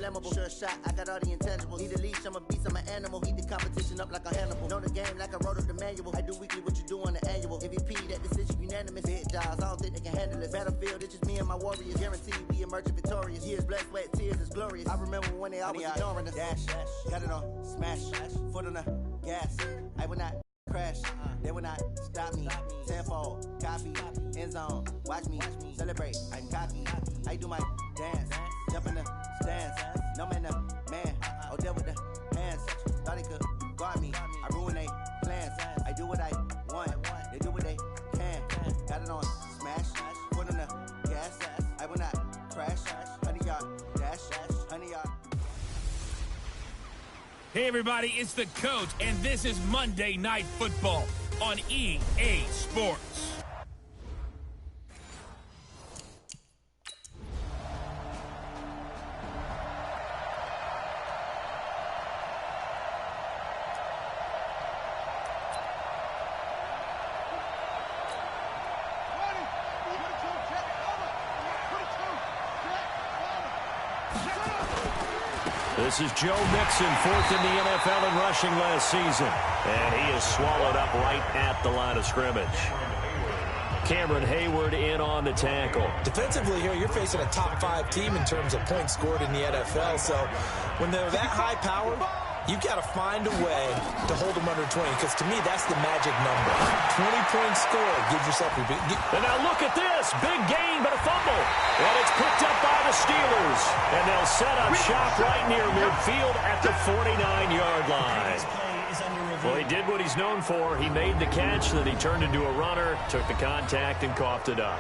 flammable. Sure shot, I got all the intangibles. Need a leash, I'm a beast, I'm an animal. Heat the competition up like a Hannibal. Know the game like I wrote up the manual. I do weekly what you do on the annual. MVP, that decision unanimous. Big jobs, I don't think they can handle this. Battlefield, it's just me and my warriors. Guaranteed we emerging victorious. Years, blood, sweat, tears, it's glorious. I remember when they always ignoring us. Dash, got it on, smash, foot on the gas. I will not crash, they will not stop me. Tenfold, copy, end zone, watch me celebrate. I'm cocky, I do my dance, jump in the stands. No man, man, oh deal with the hands. Thought he could guard me, I ruin they plans. I do what I want, they do what they can. Got it on, smash, foot on the gas. I will not crash, 100-yard dash, 100-yard. Hey everybody, it's the Coach, and this is Monday Night Football on EA Sports. This is Joe Mixon, fourth in the NFL in rushing last season. And he is swallowed up right at the line of scrimmage. Cameron Hayward in on the tackle. Defensively here, you're facing a top 5 team in terms of points scored in the NFL. So when they're that high powered, you've got to find a way to hold them under 20, because to me, that's the magic number. 20 points scored gives yourself a big... And now look at this. Big gain, but a fumble. And it's picked up by the Steelers. And they'll set up shop right near midfield at the 49-yard line. Well, he did what he's known for. He made the catch, then he turned into a runner, took the contact, and coughed it up.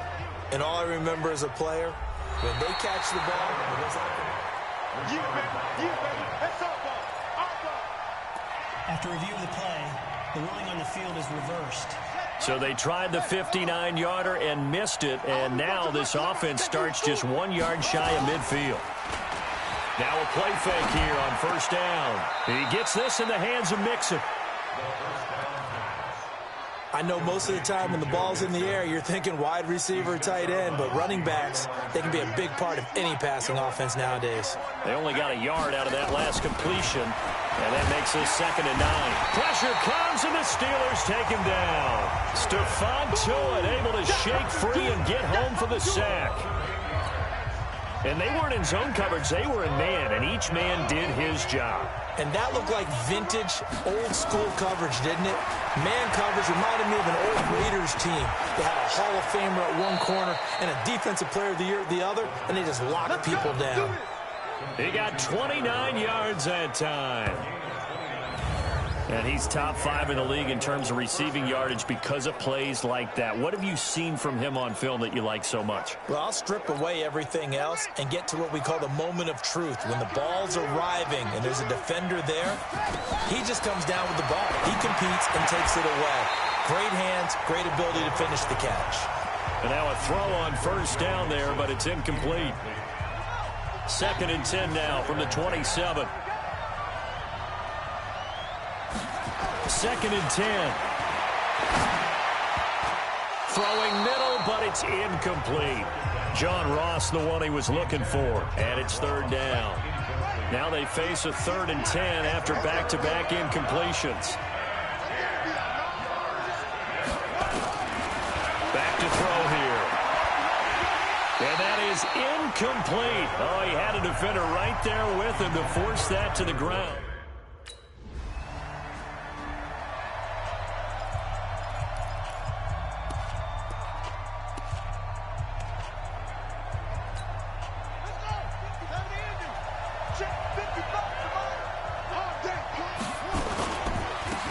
And all I remember as a player, when they catch the ball, it goes like... That's our ball. After review of the play, the ruling on the field is reversed. So they tried the 59-yarder and missed it, and now this offense starts just 1 yard shy of midfield. Now a play fake here on first down. He gets this in the hands of Mixon. I know most of the time when the ball's in the air, you're thinking wide receiver, tight end, but running backs, they can be a big part of any passing offense nowadays. They only got a yard out of that last completion, and that makes this 2nd and 9. Pressure comes, and the Steelers take him down. Stephon Tuitt able to shake free and get home for the sack. And they weren't in zone coverage, they were in man, and each man did his job. And that looked like vintage, old-school coverage, didn't it? Man coverage reminded me of an old Raiders team. They had a Hall of Famer at one corner and a Defensive Player of the Year at the other, and they just locked people down. He got 29 yards that time. And he's top 5 in the league in terms of receiving yardage because of plays like that. What have you seen from him on film that you like so much? Well, I'll strip away everything else and get to what we call the moment of truth. When the ball's arriving and there's a defender there, he just comes down with the ball. He competes and takes it away. Great hands, great ability to finish the catch. And now a throw on first down there, but it's incomplete. 2nd and 10 now from the 27. 2nd and 10. Throwing middle, but it's incomplete. John Ross, the one he was looking for. And it's 3rd down. Now they face a 3rd and 10 after back-to-back incompletions. Back to throw here. And that is incomplete. Oh, he had a defender right there with him to force that to the ground.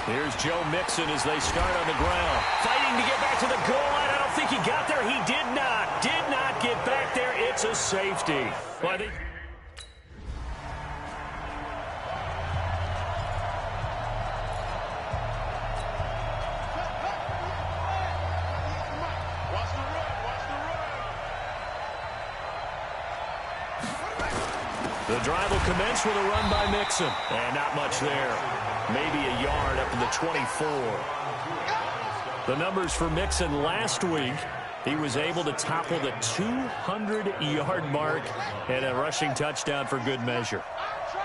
Here's Joe Mixon as they start on the ground. Fighting to get back to the goal line. I don't think he got there. He did not. Did not get back there. It's a safety. Well, the drive will commence with a run by Mixon. And not much there. Maybe a yard up to the 24. The numbers for Mixon last week, He was able to topple the 200-yard mark and a rushing touchdown for good measure.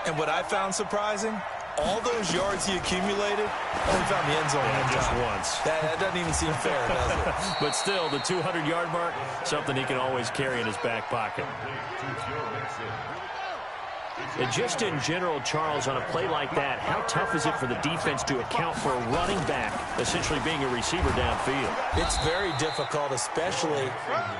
And what I found surprising, all those yards he accumulated, only found the end zone one just time. once. That doesn't even seem fair, does it? But still, the 200-yard mark, something he can always carry in his back pocket. And just in general, Charles, on a play like that, how tough is it for the defense to account for a running back essentially being a receiver downfield? It's very difficult, especially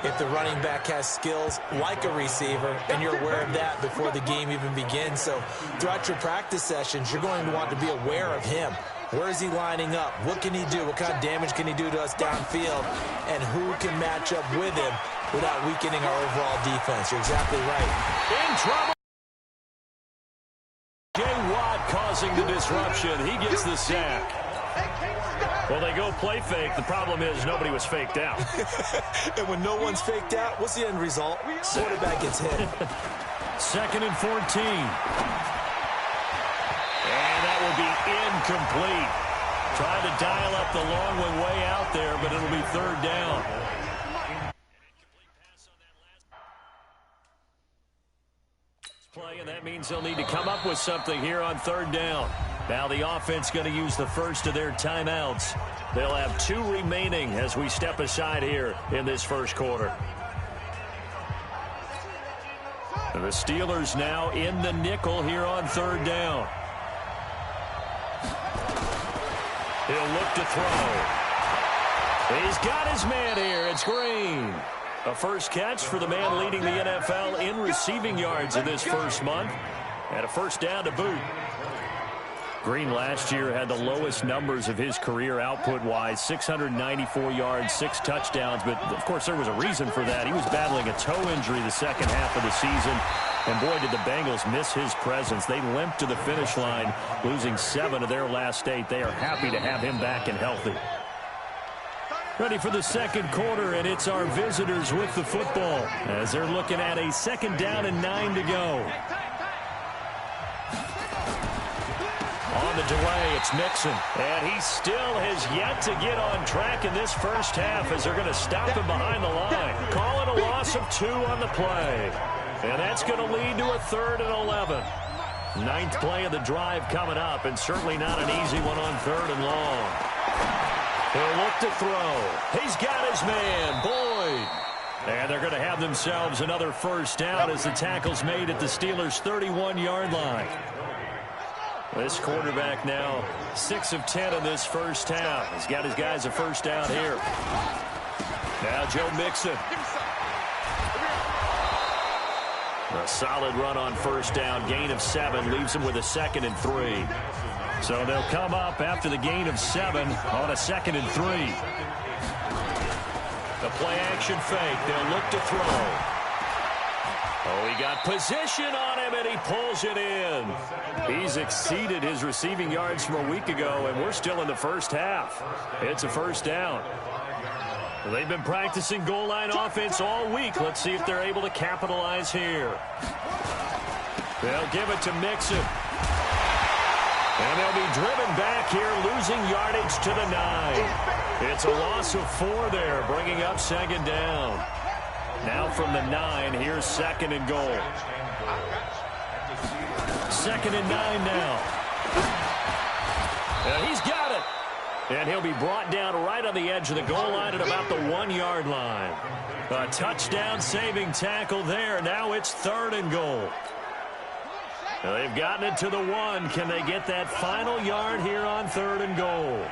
if the running back has skills like a receiver, and you're aware of that before the game even begins. So throughout your practice sessions, you're going to want to be aware of him. Where is he lining up? What can he do? What kind of damage can he do to us downfield? And who can match up with him without weakening our overall defense? You're exactly right. In trouble. Watt causing the disruption. He gets the sack. Well, they go play fake. The problem is nobody was faked out. And when no one's faked out, what's the end result? Quarterback gets hit. 2nd and 14. And that will be incomplete. Trying to dial up the long one way out there, but it'll be 3rd down. And that means they'll need to come up with something here on 3rd down. Now the offense going to use the first of their timeouts. They'll have 2 remaining as we step aside here in this first quarter. And the Steelers now in the nickel here on 3rd down. He'll look to throw. He's got his man here. It's Green. A first catch for the man leading the NFL in receiving yards in this first month. And a first down to boot. Green last year had the lowest numbers of his career output-wise, 694 yards, 6 touchdowns. But, of course, there was a reason for that. He was battling a toe injury the second half of the season. And, boy, did the Bengals miss his presence. They limped to the finish line, losing 7 of their last 8. They are happy to have him back and healthy. Ready for the second quarter, and it's our visitors with the football as they're looking at a 2nd down and 9 to go. On the delay, it's Mixon, and he still has yet to get on track in this first half as they're going to stop him behind the line. Call it a loss of 2 on the play, and that's going to lead to a 3rd and 11. 9th play of the drive coming up, and certainly not an easy one on 3rd and long. He'll look to throw. He's got his man, Boyd. And they're going to have themselves another first down as the tackle's made at the Steelers' 31-yard line. This quarterback now 6 of 10 in this first half. He's got his guys a first down here. Now Joe Mixon. A solid run on first down. Gain of 7 leaves him with a 2nd and 3. So they'll come up after the gain of 7 on a 2nd and 3. The play action fake. They'll look to throw. Oh, he got position on him, and he pulls it in. He's exceeded his receiving yards from a week ago, and we're still in the first half. It's a first down. Well, they've been practicing goal line offense all week. Let's see if they're able to capitalize here. They'll give it to Mixon. And they'll be driven back here, losing yardage to the 9. It's a loss of 4 there, bringing up 2nd down. Now from the 9, here's 2nd and goal. 2nd and 9 now. And he's got it. And he'll be brought down right on the edge of the goal line at about the 1-yard line. A touchdown-saving tackle there. Now it's 3rd and goal. Now they've gotten it to the 1. Can they get that final yard here on 3rd and goal?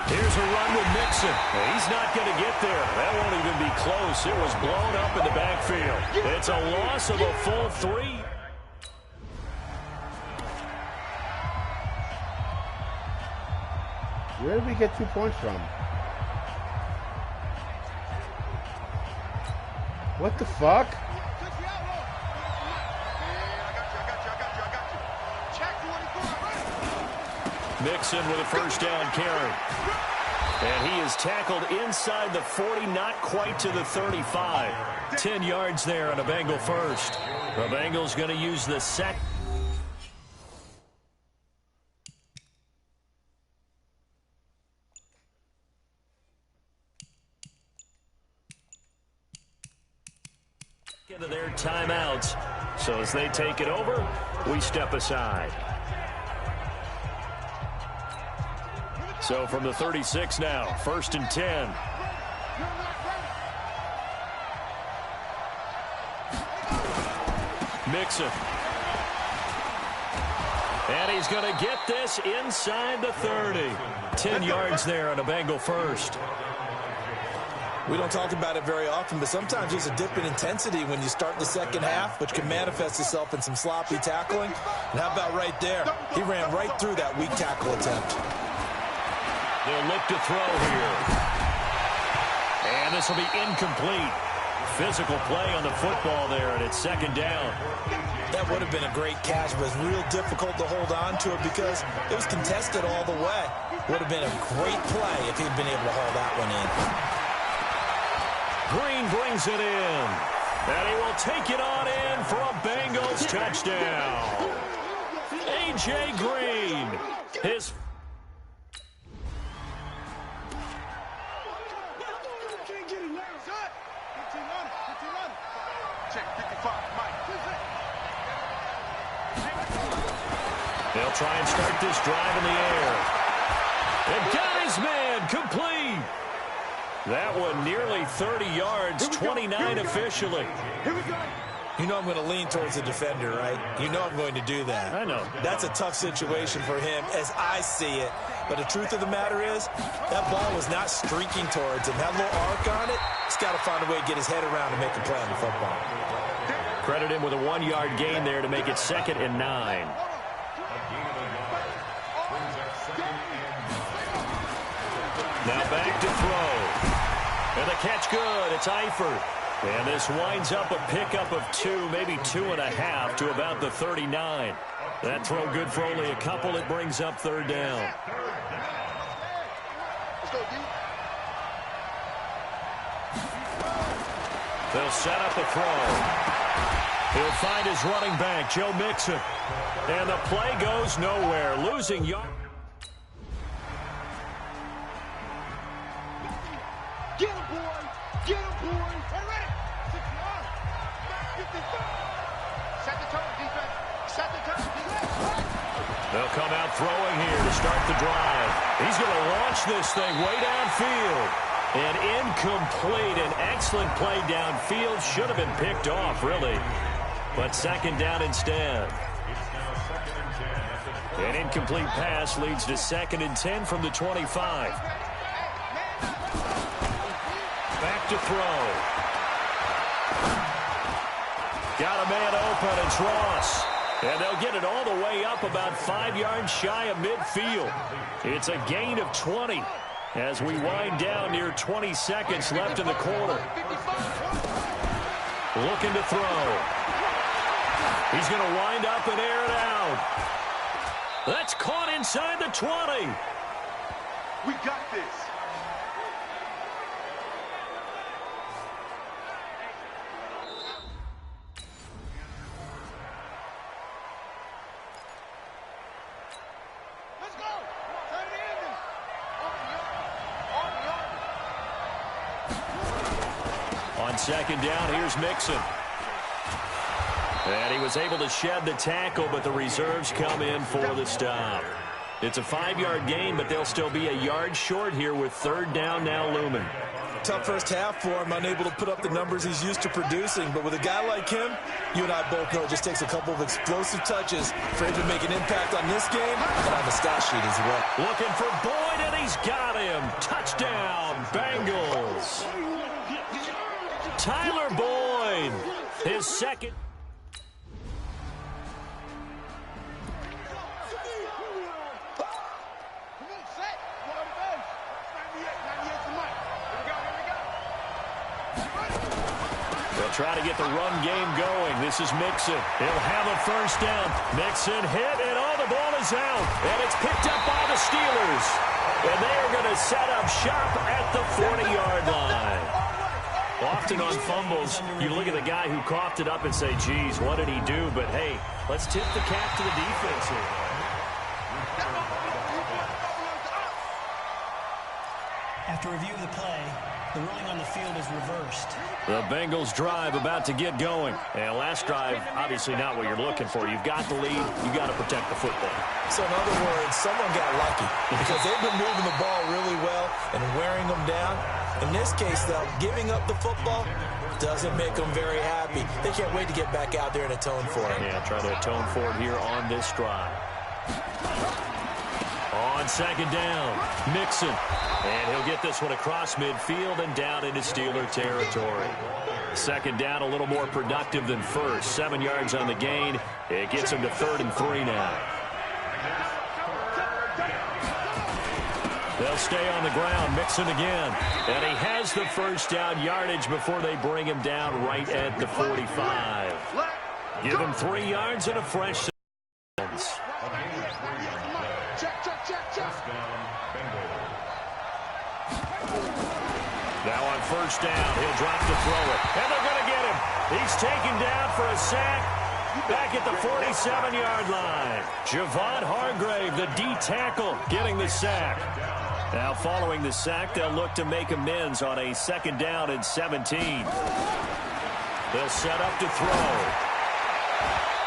Here's a run with Mixon. He's not going to get there. That won't even be close. It was blown up in the backfield. It's a loss of a full 3. Where did we get 2 points from? What the fuck? Mixon with a first down carry. And he is tackled inside the 40, not quite to the 35. 10 yards there on a Bengal first. The Bengals going to use the second. timeouts. So as they take it over, we step aside. So from the 36 now, 1st and 10. Mixon. And he's going to get this inside the 30. 10 yards there on a Bengal first. We don't talk about it very often, but sometimes there's a dip in intensity when you start the second half, which can manifest itself in some sloppy tackling. And how about right there? He ran right through that weak tackle attempt. They'll look to throw here. And this will be incomplete. Physical play on the football there, and it's 2nd down. That would have been a great catch, but it's real difficult to hold on to it because it was contested all the way. Would have been a great play if he'd been able to haul that one in. Green brings it in. And he will take it on in for a Bengals touchdown. A.J. Green. His They'll try and start this drive in the air. And got his man complete. That one nearly 30 yards, 29 officially. Here we go. You know I'm going to lean towards the defender, right? You know I'm going to do that. I know. That's a tough situation for him as I see it. But the truth of the matter is, that ball was not streaking towards him. That little arc on it, he's got to find a way to get his head around and make a play on the football. Credit him with a 1-yard gain there to make it 2nd and 9. Now back to throw. And the catch good. It's Eifert. And this winds up a pickup of 2, maybe 2.5 to about the 39. That throw good for only a couple. It brings up 3rd down. They'll set up a throw. He'll find his running back, Joe Mixon. And the play goes nowhere. Losing yard. Get him, boy! Get him, boy! Hey, ready! 6-1. 55. Set the tone, defense. Set the tone, defense. They'll come out throwing here to start the drive. He's going to launch this thing way downfield. And incomplete. An excellent play downfield. Should have been picked off, really. But 2nd down instead. An incomplete pass leads to 2nd and 10 from the 25. Back to throw. Got a man open. It's Ross. And they'll get it all the way up about 5 yards shy of midfield. It's a gain of 20 as we wind down near 20 seconds left in the quarter. Looking to throw. He's going to wind up and air it out. That's caught inside the 20. We got this. Let's go. Turn it in. On 2nd down, here's Mixon. And he was able to shed the tackle, but the reserves come in for the stop. It's a 5-yard gain, but they'll still be a yard short here with 3rd down now looming. Tough first half for him, unable to put up the numbers he's used to producing. But with a guy like him, you and I both know it just takes a couple of explosive touches for him to make an impact on this game and on the stat sheet as well. Looking for Boyd, and he's got him. Touchdown, Bengals. Tyler Boyd, his 2nd. Try to get the run game going. This is Mixon. He'll have a 1st down. Mixon hit, and the ball is out. And it's picked up by the Steelers. And they are going to set up shop at the 40-yard line. Often on fumbles, you look at the guy who coughed it up and say, geez, what did he do? But, hey, let's tip the cap to the defense here. After review of the play, The ruling on the field is reversed. The Bengals drive about to get going. And last drive, obviously not what you're looking for. You've got the lead. You've got to protect the football. So in other words, someone got lucky because they've been moving the ball really well and wearing them down. In this case, though, giving up the football doesn't make them very happy. They can't wait to get back out there and atone for it. Yeah, try to atone for it here on this drive. On second down, Mixon. And he'll get this one across midfield and down into Steeler territory. Second down, a little more productive than first. 7 yards on the gain. It gets him to 3rd and 3 now. They'll stay on the ground. Mixon again. And he has the first down yardage before they bring him down right at the 45. Give him 3 yards and a fresh downs. Now on first down, he'll drop to throw it. And they're going to get him. He's taken down for a sack back at the 47-yard line. Javon Hargrave, the D tackle, getting the sack. Now following the sack, they'll look to make amends on a 2nd down and 17. They'll set up to throw.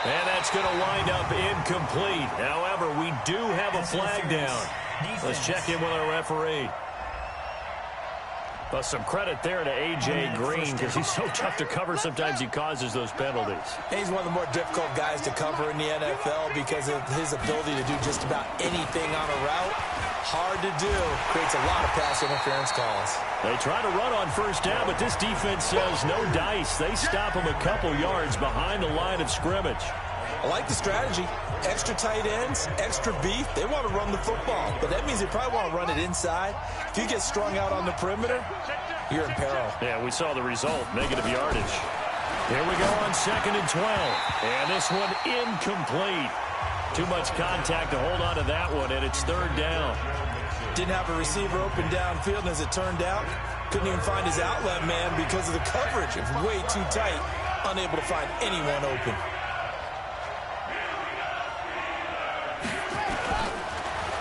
And that's going to wind up incomplete. However, we do have a flag down. Let's check in with our referee. But some credit there to A.J. Green because he's so tough to cover. Sometimes he causes those penalties. He's one of the more difficult guys to cover in the NFL because of his ability to do just about anything on a route. Hard to do. Creates a lot of pass interference calls. They try to run on first down, but this defense says no dice. They stop him a couple yards behind the line of scrimmage. I like the strategy. Extra tight ends, extra beef. They want to run the football, but that means they probably want to run it inside. If you get strung out on the perimeter, you're in peril. Yeah, we saw the result, negative yardage. Here we go on 2nd and 12. And this one incomplete. Too much contact to hold on to that one, and it's 3rd down. Didn't have a receiver open downfield, and as it turned out, couldn't even find his outlet man because of the coverage. It was way too tight, unable to find anyone open.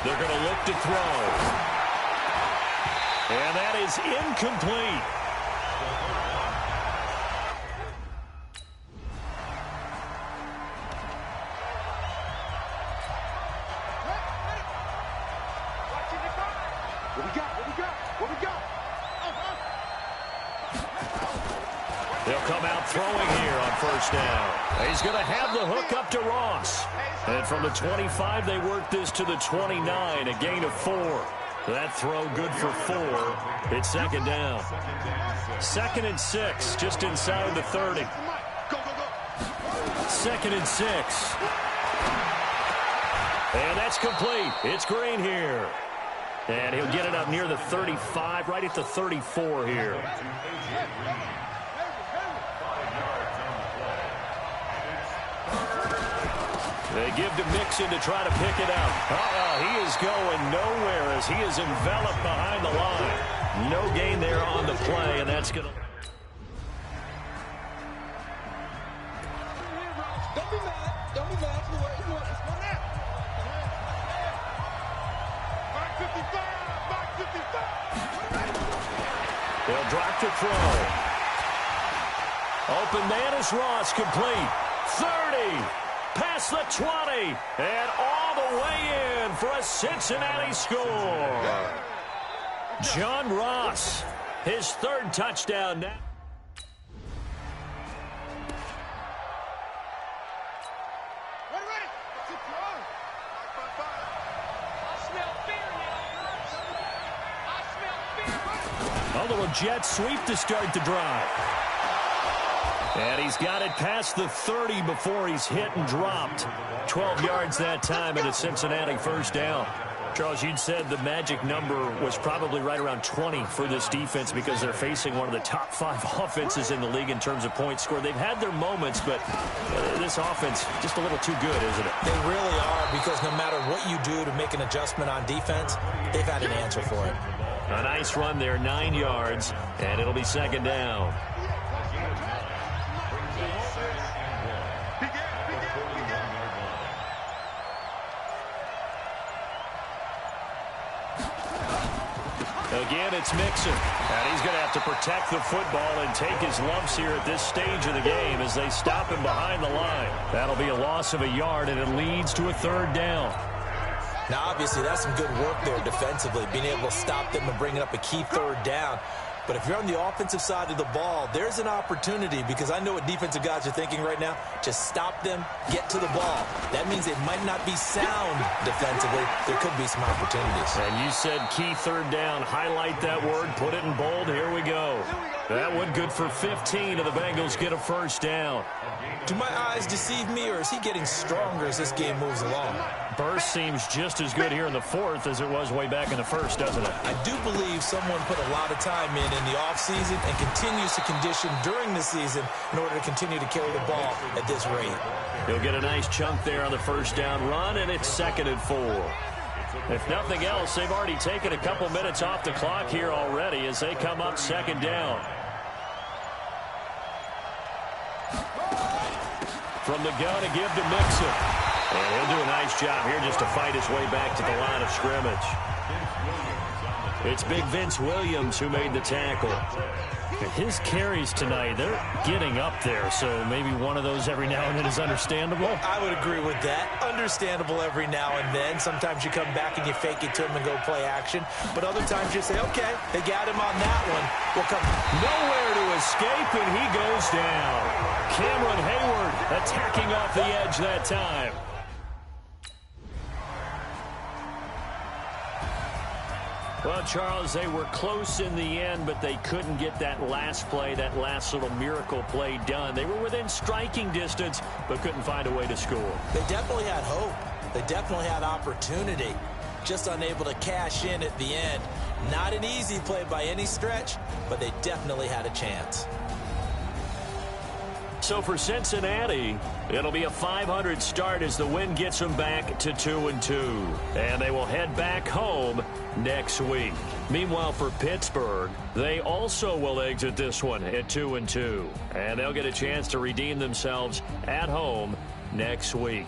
They're going to look to throw. And that is incomplete. What we got? They'll come out throwing here on first down. He's going to have the hook up to Ross. And from the 25, they work this to the 29, a gain of 4. That throw good for 4. It's 2nd down. 2nd and 6, just inside the 30. 2nd and 6. And that's complete. It's Green here. And he'll get it up near the 35, right at the 34 here. They give to Mixon to try to pick it up. He is going nowhere as he is enveloped behind the line. No gain there on the play, and that's going to... Don't be mad. Don't be mad. Let's go now. Mark 55. They'll drop to throw. Open man is Ross, complete. 30. Past the 20, and all the way in for a Cincinnati score. John Ross, his 3rd touchdown now. Ready. A little jet sweep to start the drive. And he's got it past the 30 before he's hit and dropped. 12 yards that time, and a Cincinnati 1st down. Charles, you'd said the magic number was probably right around 20 for this defense because they're facing one of the top 5 offenses in the league in terms of points scored. They've had their moments, but this offense just a little too good, isn't it? They really are, because no matter what you do to make an adjustment on defense, they've had an answer for it. A nice run there, 9 yards, and it'll be 2nd down. Again, it's Mixon. And he's going to have to protect the football and take his lumps here at this stage of the game as they stop him behind the line. That'll be a loss of a yard, and it leads to a 3rd down. Now, obviously, that's some good work there defensively, being able to stop them and bringing up a key 3rd down. But if you're on the offensive side of the ball, there's an opportunity, because I know what defensive guys are thinking right now. Just stop them, get to the ball. That means it might not be sound defensively. There could be some opportunities. And you said key 3rd down. Highlight that word. Put it in bold. Here we go. That one good for 15, and the Bengals get a 1st down. Do my eyes deceive me, or is he getting stronger as this game moves along? Burst seems just as good here in the 4th as it was way back in the 1st, doesn't it? I do believe someone put a lot of time in the offseason and continues to condition during the season in order to continue to carry the ball at this rate. He'll get a nice chunk there on the 1st down run, and it's 2nd and 4. If nothing else, they've already taken a couple minutes off the clock here already as they come up 2nd down. From the gun to give to Mixon. And he'll do a nice job here just to fight his way back to the line of scrimmage. It's Big Vince Williams who made the tackle. His carries tonight, they're getting up there, so maybe one of those every now and then is understandable. I would agree with that. Understandable every now and then. Sometimes you come back and you fake it to him and go play action. But other times you say, okay, they got him on that one. We'll come nowhere to escape, and he goes down. Cameron Hayward attacking off the edge that time. Well, Charles, they were close in the end, but they couldn't get that last play, that last little miracle play done. They were within striking distance, but couldn't find a way to score. They definitely had hope. They definitely had opportunity. Just unable to cash in at the end. Not an easy play by any stretch, but they definitely had a chance. So for Cincinnati, it'll be a .500 start as the win gets them back to 2-2. And they will head back home next week. Meanwhile, for Pittsburgh, they also will exit this one at 2-2. And they'll get a chance to redeem themselves at home next week.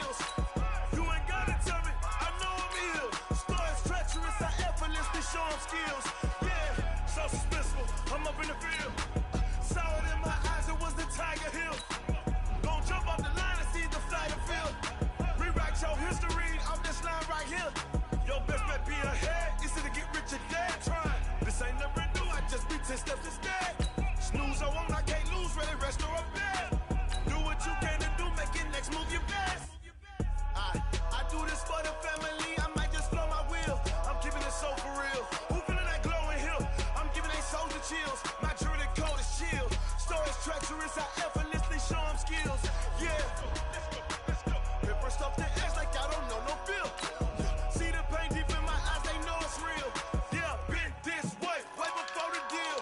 skills. You ain't gotta tell me, I know I'm ill. Stories treacherous, I effortlessly show them skills. Yeah, so suspenseful, I'm up in the field. Saw it in my eyes, it was the Tiger Hill. Gon' jump off the line and see the flight of field. Rewrite your history off this line right here. Your best bet be ahead, easy to get rich or dead. Trying, this ain't never new, I just be 10 steps instead. Snooze, I won't, I can't lose, ready, rest or up bed. Do what you can to do, make it next move your best. I do this for the family, I might just blow my wheel. I'm keeping it so for real. Who feeling that glowing hill? I'm giving they soldier chills. My jewelry code is chill. Stories treacherous, I effortlessly show them skills. Yeah, let's go. Paper stuff the edge like I don't know no feel. See the pain deep in my eyes, they know it's real. Yeah, been this way before the deal.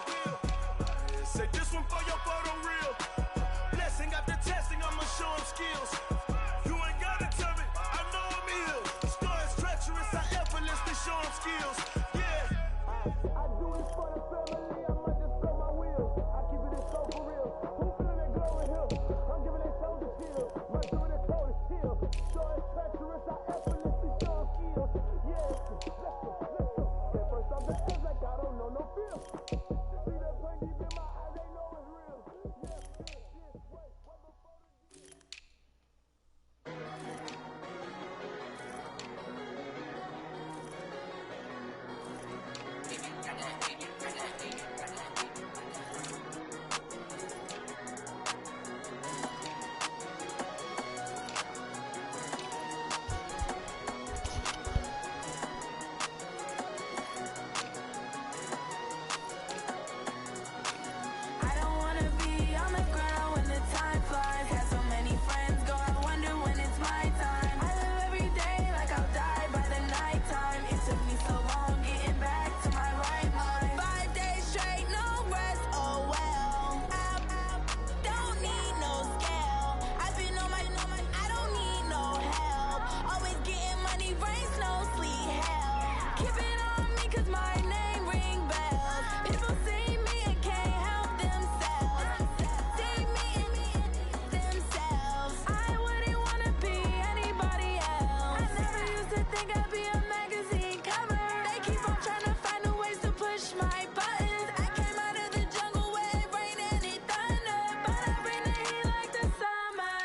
Say this one for your photo reel. Blessing after testing, I'ma show them skills. You ain't gotta tell me, I know I'm ill. Stories treacherous, I effortlessly show them skills. Yeah, I do this for the family, I might just blow my wheel. I keep it so for real. Who feeling that glowing hill? I'm giving they soldier chills. My jewelry code is chill. Stories treacherous, I effortlessly show them skills. Yeah, let's go. Get first off the edge like I don't know no feel. See that pain deep in my eyes, they know it's real. Yeah, this way before the deal. I don't wanna be on the ground when the time flies. Had so many friends go, I wonder when it's my time. I live every day like I'll die by the nighttime. It took me so long getting back to my right mind. 5 days straight, no rest, oh well. I don't need no scale. I've been on my, I don't need no help. Always getting money, rain, snow, sleet, hell. Keep it on me 'cause my name ring bells. People see me and can't help themselves. See me and themselves. I wouldn't wanna be anybody else. I never used to think I'd be a magazine cover. They keep on trying to find new ways to push my buttons. I came out of the jungle where it rained and it thundered, but I bring the heat like the summer.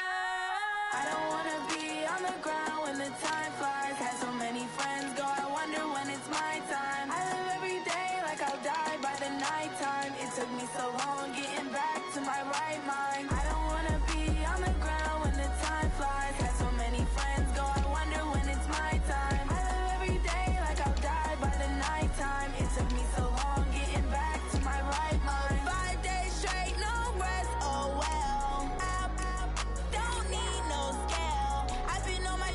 I don't wanna be on the ground when the time flies. Had so many friends go, I wonder when it's my time. I live every day like I'll die by the nighttime. It took me so long getting back to my right mind. I don't wanna be on the ground when the time flies. Had so many friends go, I wonder when it's my time. I live every day like I'll die by the nighttime. It took me so long getting back to my right mind. 5 days straight, no rest, oh well. I don't need no scale. I've been on my,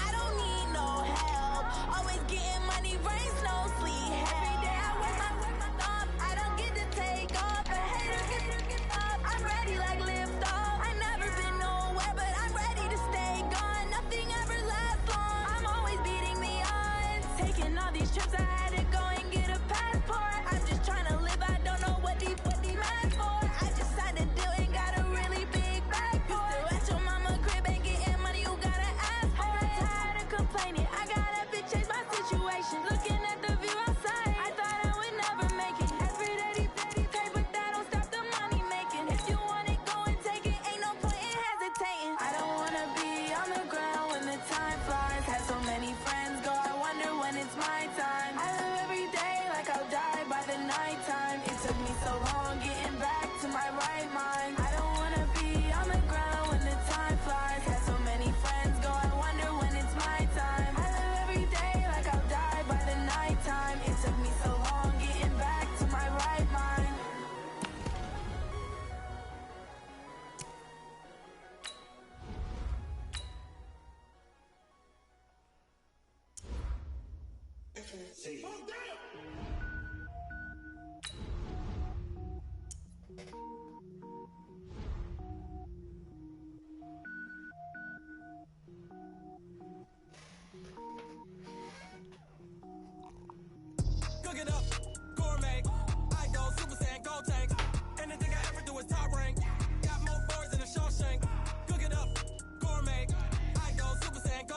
I don't need no help. Always getting money, rain, snow, sleet, hell. Every day I work my thumb, I don't get to take off. A hater get off, I'm ready like lift off. I never been nowhere, but I'm ready to stay gone. Nothing ever lasts long, I'm always beating the odds. Taking all these trips, I had to go and get a passport. I'm just trying to live, I don't know what deep mad for. I just signed a deal and got a really big bag for it. You still at your mama crib and getting money, you gotta ask for it. I'm tired of complaining, I gotta change my situation. Looking at the view outside, I thought I would never make it. Every day they pay, but that don't stop the money making. If you want it, go and take it, ain't no point in hesitating. I don't wanna be on the ground when the time flies. Had so many friends go, I wonder when it's my time. I live every day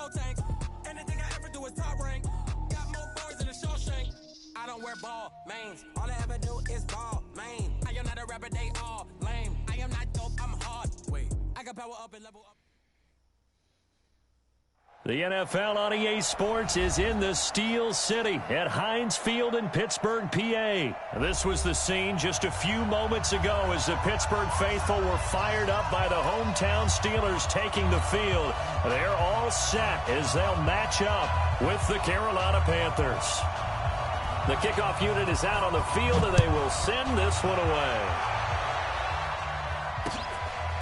whole tank. Anything I ever do is top rank. Got more bars than a Shawshank. I don't wear ball mains. All I ever do is ball main. I am not a rapper, they all lame. I am not dope, I'm hard. Wait, I got power up and level up. The NFL on EA Sports is in the Steel City at Heinz Field in Pittsburgh, PA. This was the scene just a few moments ago as the Pittsburgh faithful were fired up by the hometown Steelers taking the field. They're all set as they'll match up with the Carolina Panthers. The kickoff unit is out on the field, and they will send this one away.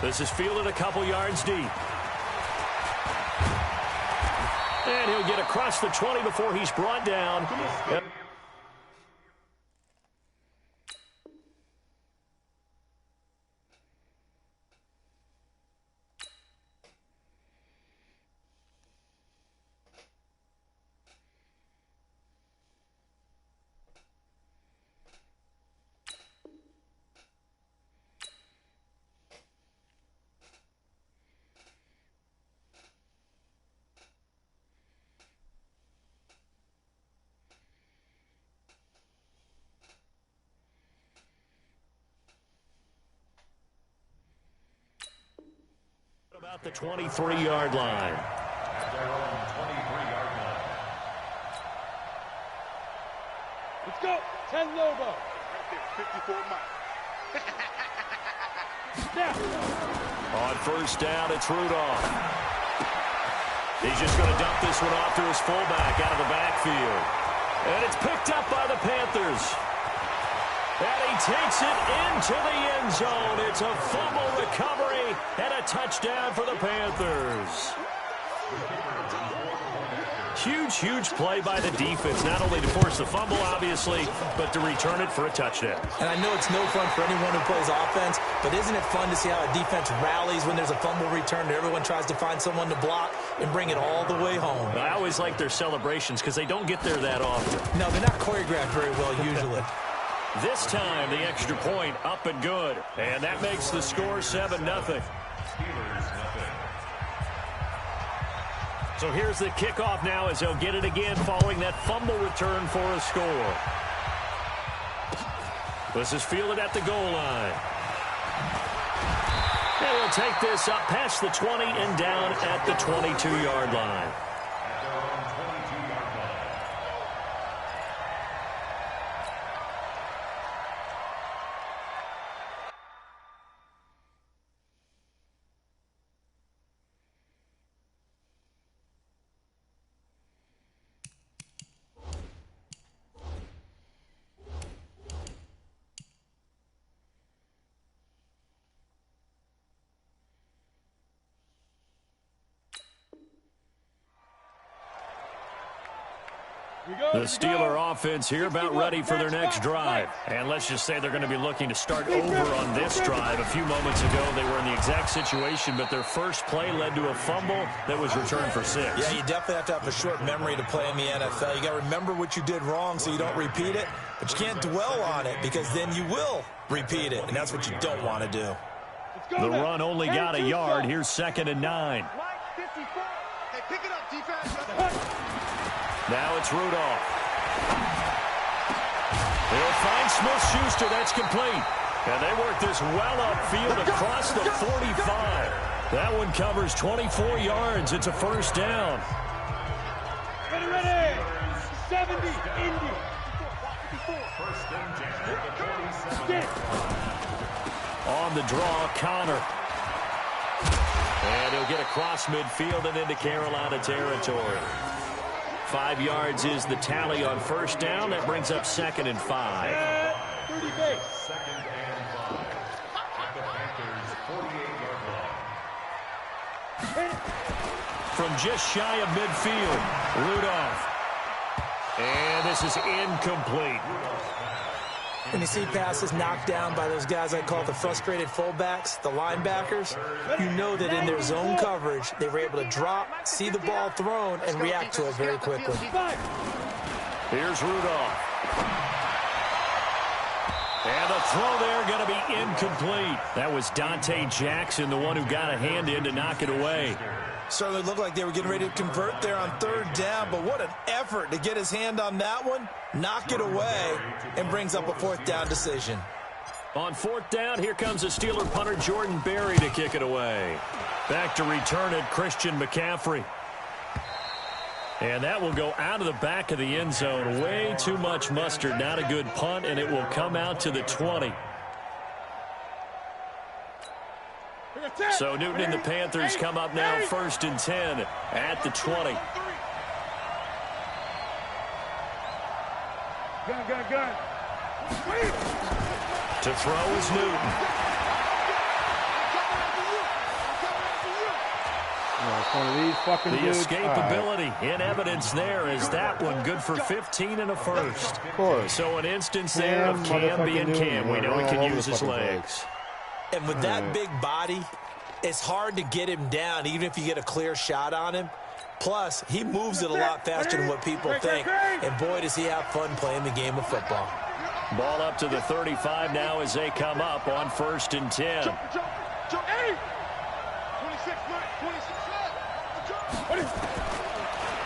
This is fielded a couple yards deep. And he'll get across the 20 before he's brought down. About the 23-yard line. At their own 23-yard line. Let's go. 10 Lobo. Right there, 54 miles. On first down, it's Rudolph. He's just going to dump this one off to his fullback out of the backfield. And it's picked up by the Panthers. And he takes it into the end zone. It's a fumble recovery and a touchdown for the Panthers. Huge, huge play by the defense, not only to force the fumble, obviously, but to return it for a touchdown. And I know it's no fun for anyone who plays offense, but isn't it fun to see how a defense rallies when there's a fumble return and everyone tries to find someone to block and bring it all the way home? I always like their celebrations because they don't get there that often. No, they're not choreographed very well usually. This time, the extra point up and good. And that makes the score 7-0. So here's the kickoff now as they'll get it again following that fumble return for a score. This is fielded at the goal line. And we'll take this up past the 20 and down at the 22-yard line. The Steeler offense here about ready for their next drive. And let's just say they're going to be looking to start over on this drive. A few moments ago, they were in the exact situation, but their first play led to a fumble that was returned for 6. Yeah, you definitely have to have a short memory to play in the NFL. You got to remember what you did wrong so you don't repeat it, but you can't dwell on it because then you will repeat it, and that's what you don't want to do. The run only got a yard. Here's 2nd and 9. Hey, pick it up, defense. Now it's Rudolph. They'll find Smith-Schuster. That's complete. And they work this well upfield across the 45. That one covers 24 yards. It's a first down. Ready. 70, Indy. First and 10. On the draw, Connor. And he'll get across midfield and into Carolina territory. 5 yards is the tally on first down. That brings up 2nd and 5. 30 base. 2nd and 5. At the Panthers' 48-yard line. From just shy of midfield, Rudolph. And this is incomplete. When you see passes knocked down by those guys I call the frustrated fullbacks, the linebackers, you know that in their zone coverage, they were able to drop, see the ball thrown, and react to it very quickly. Here's Rudolph. And the throw there going to be incomplete. That was Dante Jackson, the one who got a hand in to knock it away. Certainly looked like they were getting ready to convert there on third down, but what an effort to get his hand on that one, knock it away, and brings up a fourth down decision. On fourth down, here comes a Steeler punter, Jordan Berry, to kick it away. Back to return it, Christian McCaffrey. And that will go out of the back of the end zone. Way too much mustard. Not a good punt, and it will come out to the 20. So Newton and the Panthers come up now 1st and 10 at the 20. Gun. To throw is Newton. One of these fucking The dudes. escapability in evidence there is that one good for 15 and a first. Of course. So an instance there of Cam being Cam. We know he can use his legs. And with that big body, it's hard to get him down, even if you get a clear shot on him. Plus, he moves it a lot faster than what people think. And boy, does he have fun playing the game of football. Ball up to the 35 now as they come up on 1st and 10.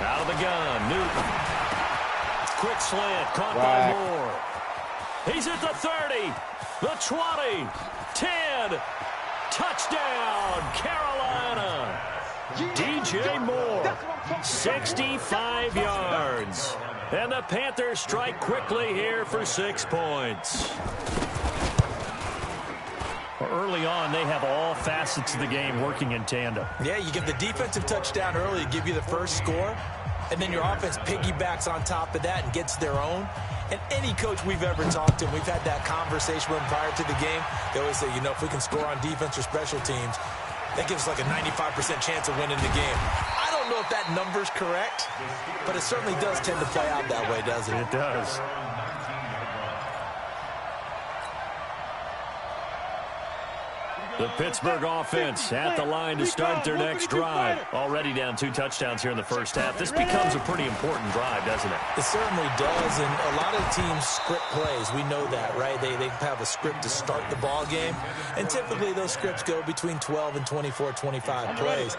Out of the gun, Newton. Quick slant, caught by Moore. He's at the 30, the 20, 10. Touchdown, Carolina. DJ Moore, 65 yards. And the Panthers strike quickly here for 6 points. Early on, they have all facets of the game working in tandem. Yeah, you get the defensive touchdown early to give you the first score, and then your offense piggybacks on top of that and gets their own. And any coach we've ever talked to, we've had that conversation with them prior to the game, they always say, you know, if we can score on defense or special teams, that gives us like a 95% chance of winning the game. I don't know if that number's correct, but it certainly does tend to play out that way, doesn't it? It does. The Pittsburgh offense at the line to start their next drive. Already down 2 touchdowns here in the first half. This becomes a pretty important drive, doesn't it? It certainly does, and a lot of teams script plays. We know that, right? They have a script to start the ball game, and typically those scripts go between 12 and 24, 25 plays.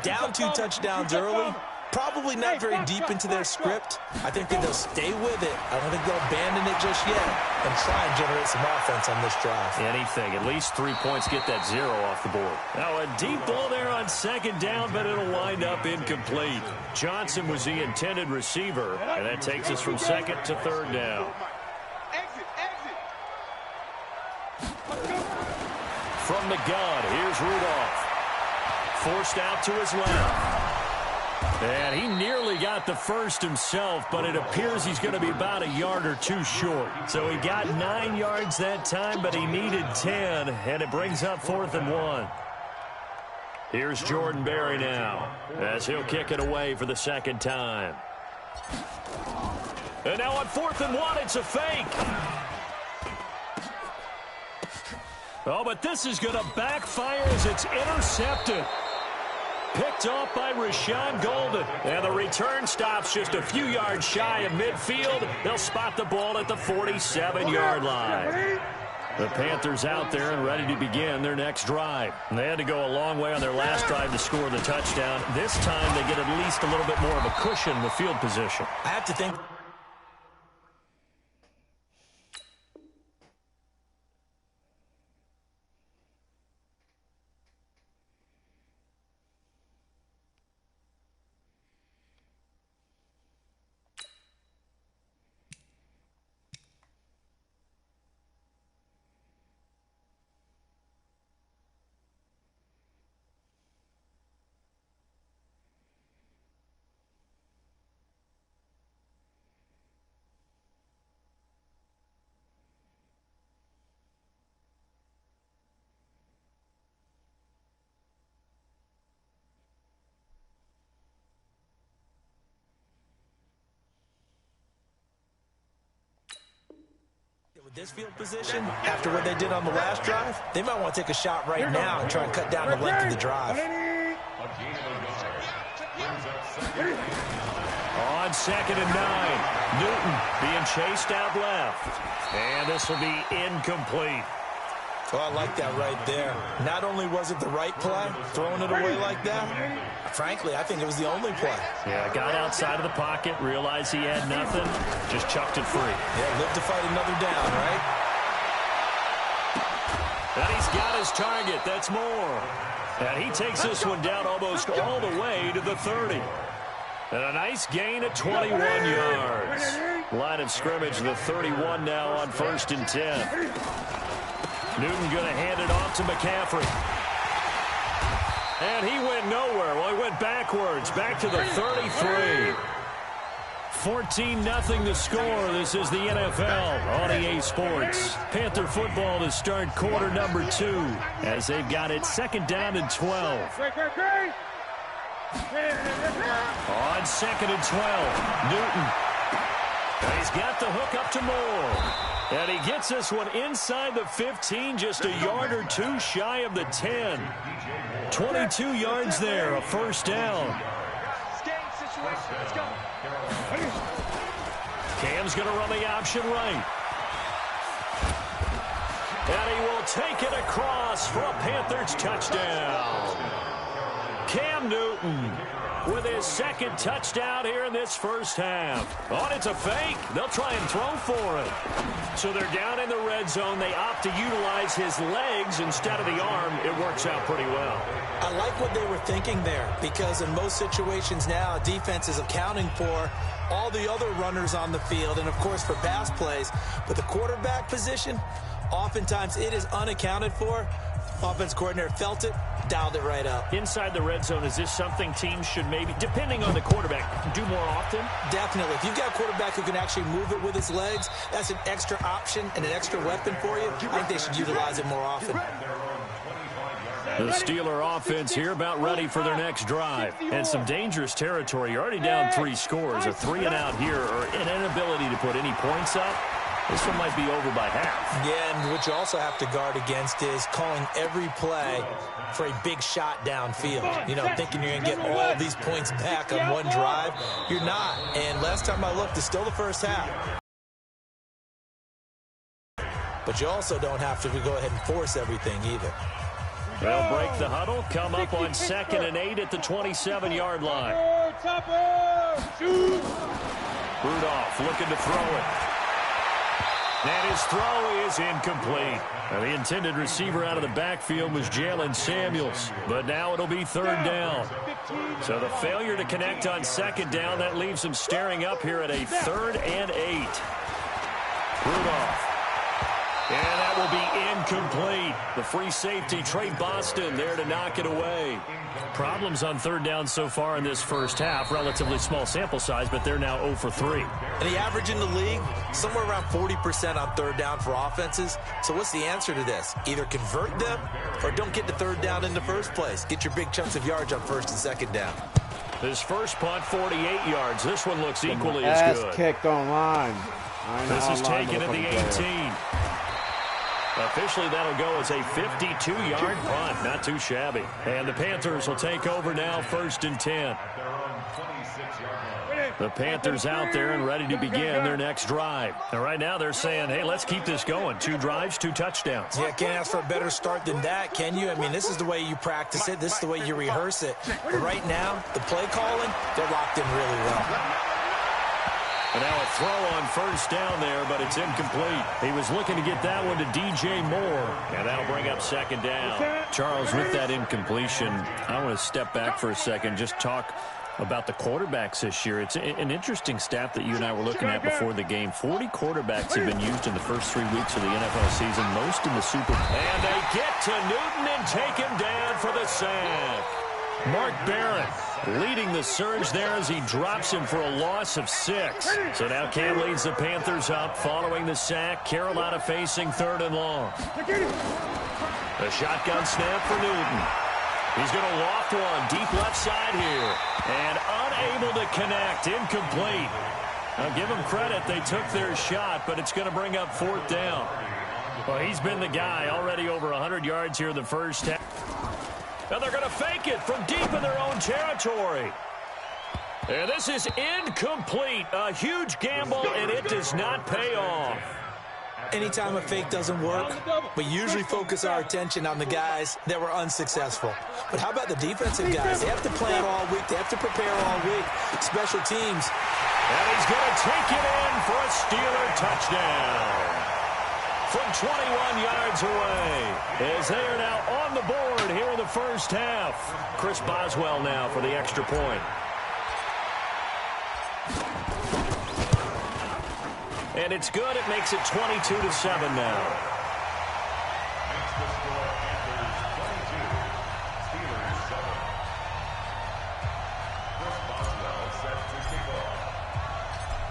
Down 2 touchdowns early, probably not very deep into their script. I think that they'll stay with it. I don't think they'll abandon it just yet and try and generate some offense on this drive. Anything. At least 3 points, get that 0 off the board. Now a deep ball there on 2nd down, but it'll wind up incomplete. Johnson was the intended receiver, and that takes us from 2nd to 3rd down. From the gun, here's Rudolph. Forced out to his left. And he nearly got the first himself, but it appears he's going to be about a yard or 2 short. So he got 9 yards that time, but he needed 10, and it brings up 4th and 1. Here's Jordan Berry now, as he'll kick it away for the 2nd time. And now on 4th and 1, it's a fake. Oh, but this is going to backfire as it's intercepted. Picked off by Rashawn Golden. And the return stops just a few yards shy of midfield. They'll spot the ball at the 47-yard line. The Panthers out there and ready to begin their next drive. And they had to go a long way on their last drive to score the touchdown. This time they get at least a little bit more of a cushion with field position. I have to think... this field position, after what they did on the last drive, they might want to take a shot right now and try and cut down the length of the drive. On 2nd and 9, Newton being chased out left. And this will be incomplete. Oh, I like that right there. Not only was it the right play, throwing it away like that, frankly, I think it was the only play. Yeah, got outside of the pocket, realized he had nothing, just chucked it free. Yeah, live to fight another down, right? And he's got his target. That's more. And he takes this one down almost all the way to the 30. And a nice gain at 21 yards. Line of scrimmage, the 31 now on 1st and 10. Newton going to hand it off to McCaffrey. And he went nowhere. Well, he went backwards, back to the 33. 14-0 the score. This is the NFL on EA Sports. Panther football to start quarter number 2 as they've got it 2nd down and 12. On 2nd and 12, Newton. And he's got the hook up to Moore. And he gets this one inside the 15, just a yard or two shy of the 10. 22 yards there, a 1st down. Cam's going to run the option right. And he will take it across for a Panthers touchdown. Cam Newton with his 2nd touchdown here in this 1st half. Oh, it's a fake. They'll try and throw for it. So they're down in the red zone. They opt to utilize his legs instead of the arm. It works out pretty well. I like what they were thinking there, because in most situations now, defense is accounting for all the other runners on the field and, of course, for pass plays. But the quarterback position, oftentimes it is unaccounted for. Offense coordinator felt it, dialed it right up. Inside the red zone, is this something teams should maybe, depending on the quarterback, do more often? Definitely. If you've got a quarterback who can actually move it with his legs, that's an extra option and an extra weapon for you. I think they should utilize it more often. The Steeler offense here about ready for their next drive. And some dangerous territory. You're already down 3 scores. A 3-and-out here or an inability to put any points up. This one might be over by half. Yeah, and what you also have to guard against is calling every play for a big shot downfield. You know, thinking you're going to get all these points back on one drive. You're not. And last time I looked, it's still the 1st half. But you also don't have to go ahead and force everything either. They'll break the huddle, come up on 2nd and 8 at the 27-yard line. Rudolph looking to throw it. And his throw is incomplete. Now, the intended receiver out of the backfield was Jalen Samuels. But now it'll be 3rd down. So the failure to connect on 2nd down, that leaves him staring up here at a 3rd and 8. Rudolph. And that will be incomplete. The free safety, Trey Boston, there to knock it away. Problems on 3rd down so far in this 1st half. Relatively small sample size, but they're now 0 for 3. And the average in the league, somewhere around 40% on 3rd down for offenses. So what's the answer to this? Either convert them or don't get to 3rd down in the first place. Get your big chunks of yards on 1st and 2nd down. This first punt, 48 yards. This one looks equally as good. Ass kicked online. This is taken at the 18. Officially, that'll go as a 52-yard punt. Not too shabby. And the Panthers will take over now, 1st and 10. The Panthers out there and ready to begin their next drive. And right now they're saying, hey, let's keep this going. 2 drives, 2 touchdowns. Yeah, can't ask for a better start than that, can you? I mean, this is the way you practice it. This is the way you rehearse it. But right now, the play calling, they're locked in really well. And now a throw on 1st down there, but it's incomplete. He was looking to get that one to DJ Moore, and that'll bring up 2nd down. Charles, with that incompletion, I want to step back for a second, just talk about the quarterbacks this year. It's an interesting stat that you and I were looking at before the game. 40 quarterbacks have been used in the first 3 weeks of the NFL season, most in the Super Bowl. And they get to Newton and take him down for the sack. Mark Barron leading the surge there as he drops him for a loss of 6. So now Cam leads the Panthers up following the sack. Carolina facing 3rd and long. The shotgun snap for Newton. He's going to loft one deep left side here. And unable to connect. Incomplete. I'll give them credit. They took their shot, but it's going to bring up 4th down. Well, he's been the guy. Already over 100 yards here in the first half. And they're going to fake it from deep in their own territory. And this is incomplete. A huge gamble, and it does not pay off. anytime a fake doesn't work, we usually focus our attention on the guys that were unsuccessful. But how about the defensive guys? They have to plan all week. They have to prepare all week. Special teams. And he's going to take it in for a Steeler touchdown. From 21 yards away, as they are now on the board here in the first half. Chris Boswell now for the extra point. And it's good. It makes it 22-7 now.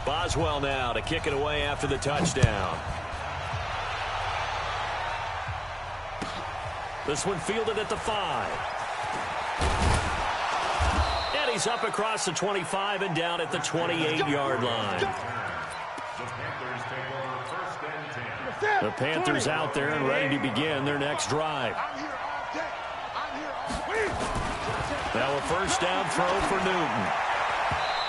Boswell now to kick it away after the touchdown. This one fielded at the 5. And he's up across the 25 and down at the 28-yard line. The Panthers out there and ready to begin their next drive. Now a first down throw for Newton.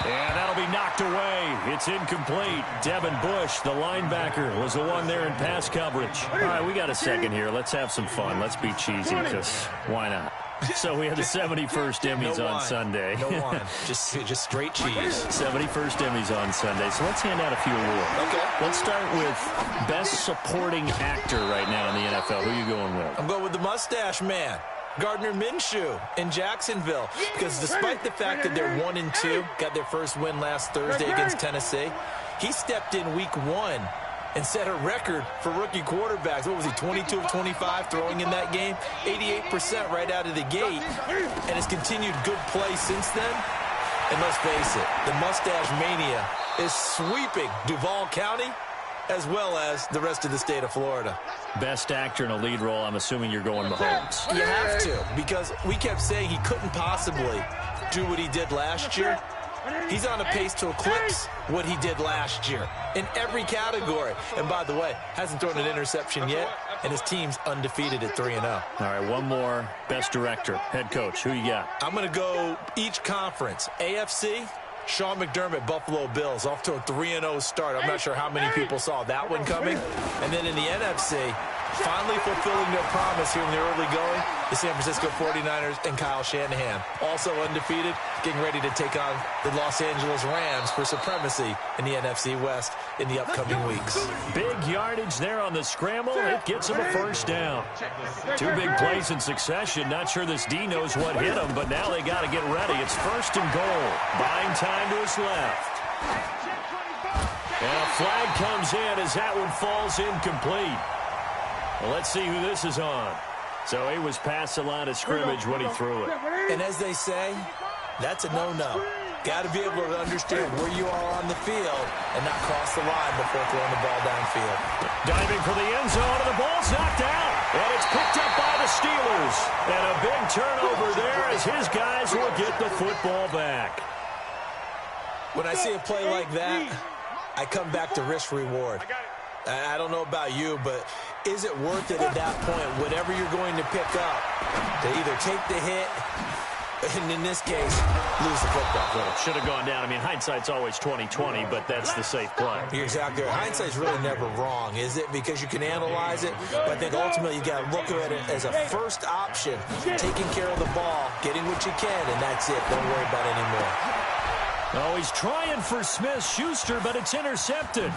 And that'll be knocked away. It's incomplete. Devin Bush, the linebacker, was the one there in pass coverage. All right, we got a second here. Let's have some fun. Let's be cheesy, because why not? So we have the 71st Emmys on Sunday. No wine. Just straight cheese. 71st Emmys on Sunday. So let's hand out a few awards. Okay. Let's start with Best Supporting Actor right now in the NFL. Who are you going with? I'm going with the Mustache Man, Gardner Minshew in Jacksonville, because despite the fact that they're 1-2, got their first win last Thursday against Tennessee, he stepped in week 1 and set a record for rookie quarterbacks. What was he, 22 of 25 throwing in that game? 88% right out of the gate, and has continued good play since then. And let's face it, the Mustache Mania is sweeping Duval County as well as the rest of the state of Florida. Best actor in a lead role, I'm assuming you're going Mahomes. You have to, because we kept saying he couldn't possibly do what he did last year. He's on a pace to eclipse what he did last year in every category. And by the way, hasn't thrown an interception yet, and his team's undefeated at 3-0. All right, one more. Best director, head coach. Who you got? I'm going to go each conference. AFC, Sean McDermott, Buffalo Bills, off to a 3-0 start. I'm not sure how many people saw that one coming. And then in the NFC, finally fulfilling their promise here in the early going, the San Francisco 49ers and Kyle Shanahan. Also undefeated, getting ready to take on the Los Angeles Rams for supremacy in the NFC West in the upcoming weeks. Big yardage there on the scramble. It gets him a first down. 2 big plays in succession. Not sure this D knows what hit him, but now they got to get ready. It's first and goal. Buying time to his left. And a flag comes in as that one falls incomplete. Well, let's see who this is on. So he was past the line of scrimmage when he threw it. And as they say, that's a no-no. Got to be able to understand where you are on the field and not cross the line before throwing the ball downfield. Diving for the end zone, and the ball's knocked out. And it's picked up by the Steelers. And a big turnover there as his guys will get the football back. When I see a play like that, I come back to risk-reward. I don't know about you, but is it worth it at that point, whatever you're going to pick up, to either take the hit, and in this case, lose the football? Well, it should have gone down. I mean, hindsight's always 20/20, but that's the safe play. You're exactly right. Hindsight's really never wrong, is it? Because you can analyze it, but I think ultimately you got to look at it as a first option, taking care of the ball, getting what you can, and that's it. Don't worry about it anymore. Oh, he's trying for Smith-Schuster, but it's intercepted.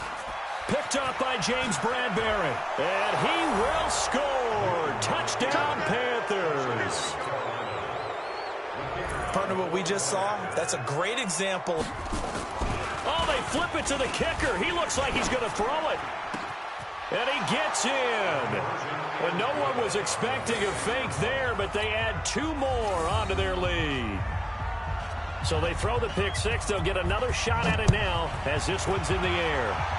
Picked up by James Bradbury. And he will score. Touchdown, Panthers. Partner, what we just saw, that's a great example. Oh, they flip it to the kicker. He looks like he's going to throw it. And he gets in. And no one was expecting a fake there, but they add 2 more onto their lead. So they throw the pick 6. They'll get another shot at it now as this one's in the air.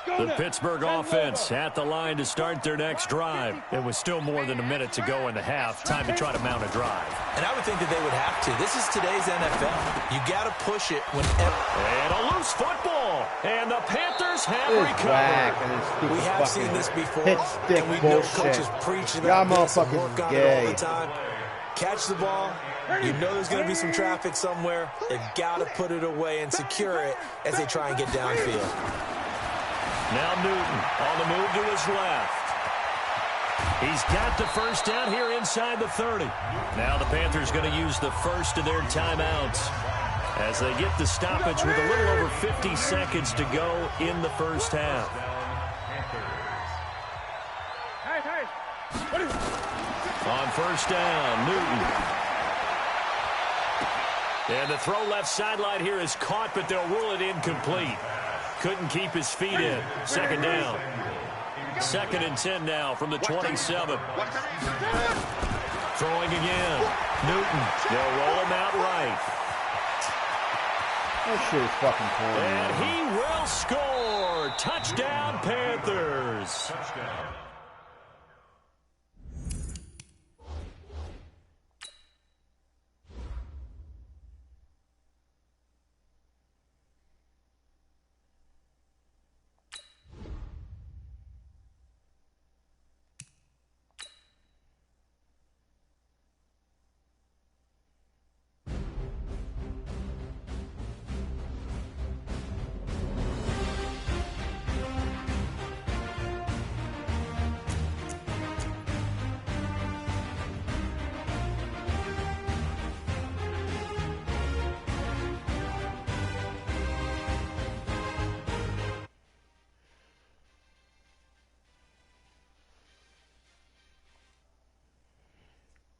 The Pittsburgh offense at the line to start their next drive. It was still more than a minute to go in the half. Time to try to mount a drive. And I would think that they would have to. This is today's NFL. You got to push it whenever. And a loose football. ball. And the Panthers have recovered. We have seen this before. Hit stick and we bullshit. know coaches preach Y'all about this and motherfuckers work on gay. it all the time. Catch the ball. You know there's going to be some traffic somewhere. They've got to put it away and secure it as they try and get downfield. Now Newton on the move to his left. He's got the first down here inside the 30. Now the Panthers going to use the first of their timeouts as they get the stoppage with a little over 50 seconds to go in the first half. On first down, Newton. And the throw left sideline here is caught, but they'll rule it incomplete. Couldn't keep his feet in. Second down. 2nd and 10 now from the 27. Throwing again. Newton. They'll roll him out right. That shit is fucking cool. And he will score. Touchdown, Panthers.